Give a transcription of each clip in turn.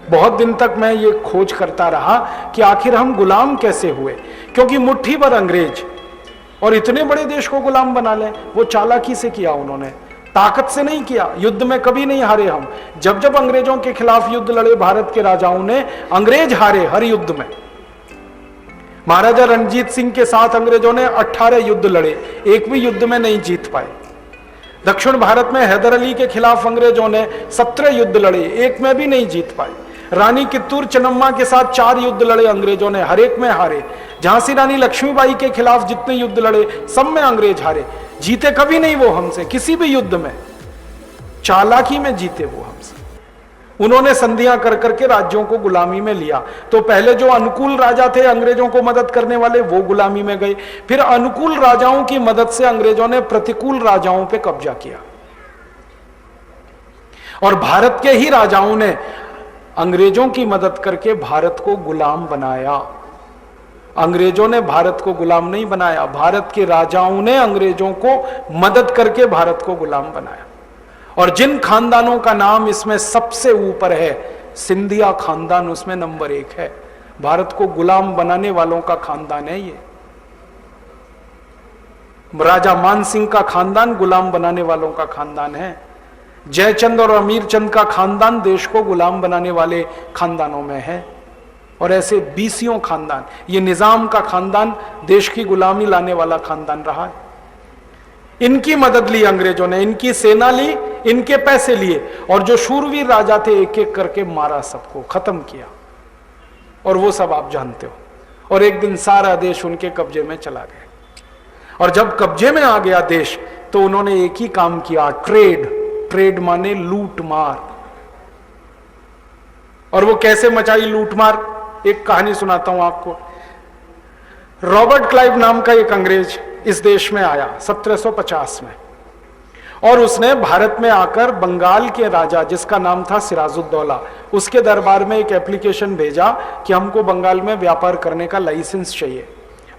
बहुत दिन तक मैं ये खोज करता रहा कि आखिर हम गुलाम कैसे हुए, क्योंकि मुट्ठी भर अंग्रेज और इतने बड़े देश को गुलाम बना लें, वो चालाकी से किया उन्होंने, ताकत से नहीं किया। युद्ध में कभी नहीं हारे हम। जब जब अंग्रेजों के खिलाफ युद्ध लड़े भारत के राजाओं ने, अंग्रेज हारे हर युद्ध में। महाराजा रणजीत सिंह के साथ अंग्रेजों ने 18 युद्ध लड़े, एक भी युद्ध में नहीं जीत पाए। दक्षिण भारत में हैदर अली के खिलाफ अंग्रेजों ने 17 युद्ध लड़े, एक में भी नहीं जीत पाए। रानी कित्तूर चन्नम्मा के साथ 4 युद्ध लड़े अंग्रेजों ने, हर एक में हारे। झांसी रानी लक्ष्मीबाई के खिलाफ जितने युद्ध लड़े सब में अंग्रेज हारे, जीते कभी नहीं वो हमसे, किसी भी युद्ध में। चालाकी में जीते वो हमसे। उन्होंने संधियां कर करके राज्यों को गुलामी में लिया। तो पहले जो अनुकूल राजा थे अंग्रेजों को मदद करने वाले, वो गुलामी में गए। फिर अनुकूल राजाओं की मदद से अंग्रेजों ने प्रतिकूल राजाओं पे कब्जा किया, और भारत के ही राजाओं ने अंग्रेजों की मदद करके भारत को गुलाम बनाया। अंग्रेजों ने भारत को गुलाम नहीं बनाया, भारत के राजाओं ने अंग्रेजों को मदद करके भारत को गुलाम बनाया। और जिन खानदानों का नाम इसमें सबसे ऊपर है, सिंधिया खानदान उसमें नंबर 1 है। भारत को गुलाम बनाने वालों का खानदान है ये। राजा मान सिंह का खानदान गुलाम बनाने वालों का खानदान है। जयचंद और अमीर चंद का खानदान देश को गुलाम बनाने वाले खानदानों में है। और ऐसे 20 खानदान, ये निजाम का खानदान देश की गुलामी लाने वाला खानदान रहा है। इनकी मदद ली अंग्रेजों ने, इनकी सेना ली, इनके पैसे लिए, और जो शूरवीर राजा थे एक एक करके मारा, सबको खत्म किया। और वो सब आप जानते हो। और एक दिन सारा देश उनके कब्जे में चला गया। और जब कब्जे में आ गया देश, तो उन्होंने एक ही काम किया, ट्रेड। ट्रेड माने लूट मार। और वो कैसे मचाई लूट मार, एक कहानी सुनाता हूं आपको। रॉबर्ट क्लाइव नाम का एक अंग्रेज इस देश में आया 1750 में, और उसने भारत में आकर बंगाल के राजा, जिसका नाम था सिराजुद्दौला, उसके दरबार में एक एप्लीकेशन भेजा कि हमको बंगाल में व्यापार करने का लाइसेंस चाहिए।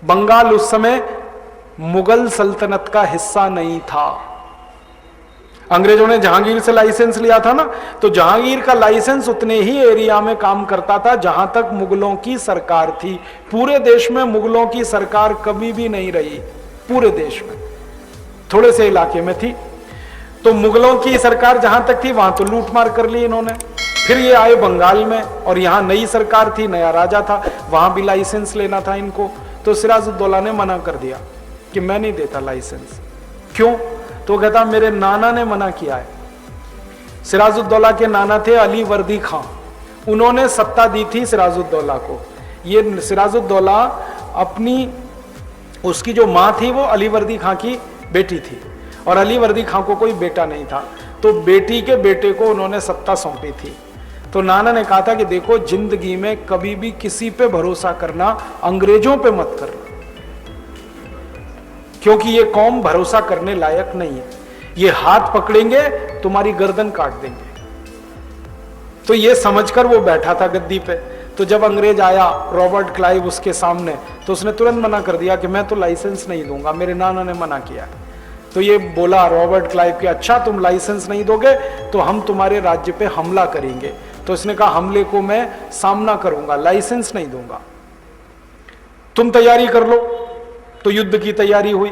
बंगाल उस समय मुगल सल्तनत का हिस्सा नहीं था। अंग्रेजों ने जहांगीर से लाइसेंस लिया था ना, तो जहांगीर का लाइसेंस उतने ही एरिया में काम करता था जहां तक मुगलों की सरकार थी। पूरे देश में मुगलों की सरकार कभी भी नहीं रही, पूरे देश में, थोड़े से इलाके में थी। तो मुगलों की सरकार जहां तक थी वहां तो लूटमार कर ली इन्होंने। फिर ये आए बंगाल में, और यहां नई सरकार थी, नया राजा था, वहां भी लाइसेंस लेना था इनको। तो सिराजुद्दौला ने मना कर दिया कि मैं नहीं देता लाइसेंस। क्यों? तो कहता मेरे नाना ने मना किया है। सिराजुद्दौला के नाना थे अली वर्दी खां, उन्होंने सत्ता दी थी सिराजुद्दौला को। ये सिराजुद्दौला अपनी, उसकी जो मां थी वो अली वर्दी खां की बेटी थी, और अली वर्दी खां को कोई बेटा नहीं था, तो बेटी के बेटे को उन्होंने सत्ता सौंपी थी। तो नाना ने कहा था कि देखो, जिंदगी में कभी भी किसी पे भरोसा करना, अंग्रेजों पे मत करना, क्योंकि ये कौम भरोसा करने लायक नहीं है। ये हाथ पकड़ेंगे, तुम्हारी गर्दन काट देंगे। तो ये समझकर वो बैठा था गद्दी पे। तो जब अंग्रेज आया रॉबर्ट क्लाइव उसके सामने, तो उसने तुरंत मना कर दिया कि मैं तो लाइसेंस नहीं दूंगा, मेरे नाना ने मना किया। तो ये बोला रॉबर्ट क्लाइव कि अच्छा, तुम लाइसेंस नहीं दोगे तो हम तुम्हारे राज्य पे हमला करेंगे। तो इसने कहा हमले को मैं सामना करूंगा, लाइसेंस नहीं दूंगा, तुम तैयारी कर लो। तो युद्ध की तैयारी हुई,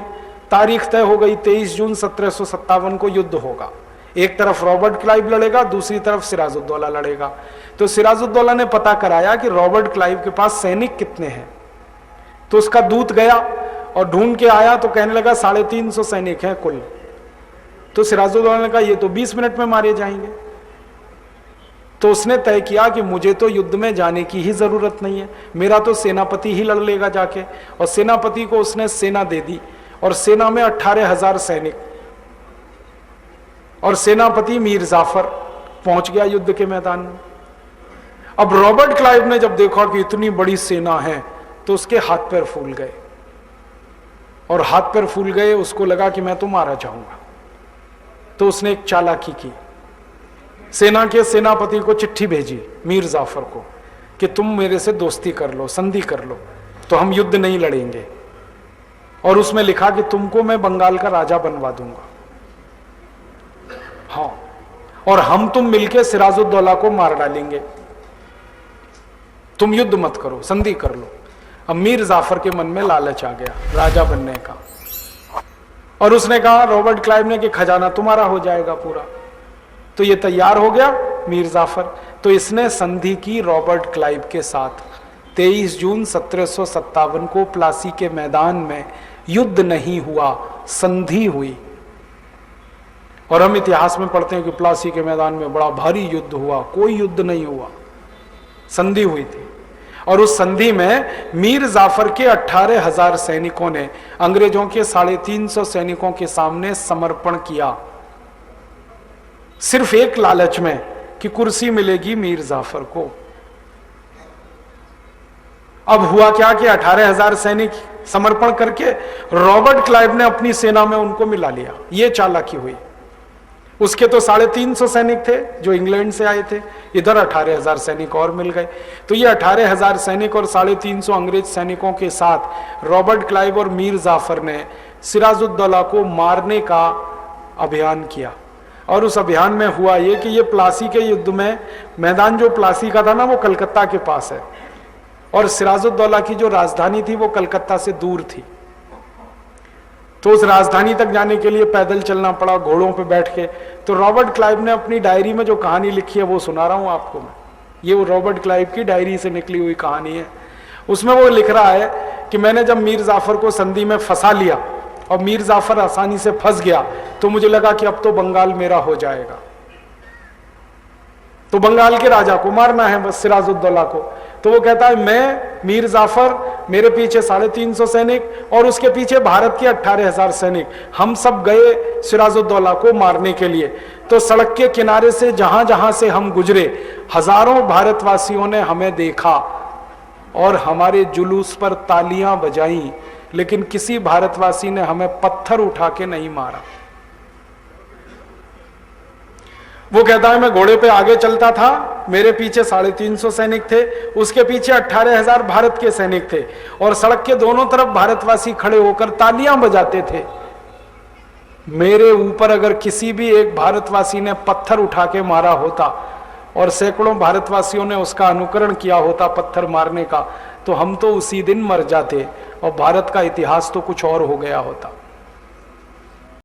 तारीख तय हो गई, 23 जून 1757 को युद्ध होगा। एक तरफ रॉबर्ट क्लाइव लड़ेगा, दूसरी तरफ सिराजुद्दौला लड़ेगा। तो सिराजुद्दौला ने पता कराया कि रॉबर्ट क्लाइव के पास सैनिक कितने हैं। तो उसका दूत गया और ढूंढ के आया, तो कहने लगा 350 सैनिक हैं कुल। तो सिराजुद्दौला ने कहा ये तो 20 मिनट में मारे जाएंगे। तो उसने तय किया कि मुझे तो युद्ध में जाने की ही जरूरत नहीं है, मेरा तो सेनापति ही लड़ लेगा जाके। और सेनापति को उसने सेना दे दी, और सेना में 18,000 सैनिक, और सेनापति मीर जाफर पहुंच गया युद्ध के मैदान में। अब रॉबर्ट क्लाइव ने जब देखा कि इतनी बड़ी सेना है, तो उसके हाथ पैर फूल गए, और हाथ पैर फूल गए, उसको लगा कि मैं तो मारा जाऊंगा। तो उसने एक चालाकी की, सेना के सेनापति को चिट्ठी भेजी मीर जाफर को कि तुम मेरे से दोस्ती कर लो, संधि कर लो, तो हम युद्ध नहीं लड़ेंगे। और उसमें लिखा कि तुमको मैं बंगाल का राजा बनवा दूंगा, हाँ, और हम तुम मिलके सिराजुद्दौला को मार डालेंगे। तुम युद्ध मत करो, संधि कर लो। अब मीर जाफर के मन में लालच आ गया राजा बनने का, और उसने कहा रॉबर्ट क्लाइव ने कि खजाना तुम्हारा हो जाएगा पूरा। तो ये तैयार हो गया मीर जाफर, तो इसने संधि की रॉबर्ट क्लाइव के साथ। 23 जून 1757 को प्लासी के मैदान में युद्ध नहीं हुआ, संधि हुई। और हम इतिहास में पढ़ते हैं कि प्लासी के मैदान में बड़ा भारी युद्ध हुआ, कोई युद्ध नहीं हुआ, संधि हुई थी। और उस संधि में मीर जाफर के 18,000 सैनिकों ने अंग्रेजों के 350 सैनिकों के सामने समर्पण किया, सिर्फ एक लालच में कि कुर्सी मिलेगी मीर जाफर को। अब हुआ क्या कि 18,000 सैनिक समर्पण करके रॉबर्ट क्लाइव ने अपनी सेना में उनको मिला लिया। यह चालाकी हुई। उसके तो 350 सैनिक थे जो इंग्लैंड से आए थे, इधर 18,000 सैनिक और मिल गए। तो ये 18,000 सैनिक और 350 अंग्रेज सैनिकों के साथ रॉबर्ट क्लाइव और मीर जाफर ने सिराजुद्दौला को मारने का अभियान किया। और उस अभियान में हुआ ये कि ये प्लासी के युद्ध में, मैदान जो प्लासी का था ना वो कलकत्ता के पास है, और सिराजुद्दौला की जो राजधानी थी वो कलकत्ता से दूर थी। तो उस राजधानी तक जाने के लिए पैदल चलना पड़ा, घोड़ों पे बैठ के। तो रॉबर्ट क्लाइव ने अपनी डायरी में जो कहानी लिखी है वो सुना रहा हूं आपको मैं। ये वो रॉबर्ट क्लाइव की डायरी से निकली हुई कहानी है। उसमें वो लिख रहा है कि मैंने जब मीर जाफर को संधि में फंसा लिया और मीर जाफर आसानी से फंस गया, तो मुझे लगा कि अब तो बंगाल मेरा हो जाएगा, तो बंगाल के राजा को मारना है बस, सिराजुद्दौला को। तो वो कहता है मैं, मीर जाफर, मेरे पीछे 350 सैनिक और उसके पीछे भारत के 18,000 सैनिक, हम सब गए सिराजुद्दौला को मारने के लिए। तो सड़क के किनारे से जहां जहां से हम गुजरे, हजारों भारतवासियों ने हमें देखा और हमारे जुलूस पर तालियां बजाई, लेकिन किसी भारतवासी ने हमें पत्थर उठा के नहीं मारा। वो कहता है मैं घोड़े पे आगे चलता था, मेरे पीछे 350 सैनिक थे, उसके पीछे 18,000 भारत के सैनिक थे, और सड़क के दोनों तरफ भारतवासी खड़े होकर तालियां बजाते थे। मेरे ऊपर अगर किसी भी एक भारतवासी ने पत्थर उठा के मारा होता और सैकड़ों भारतवासियों ने उसका अनुकरण किया होता पत्थर मारने का, तो हम तो उसी दिन मर जाते और भारत का इतिहास तो कुछ और हो गया होता।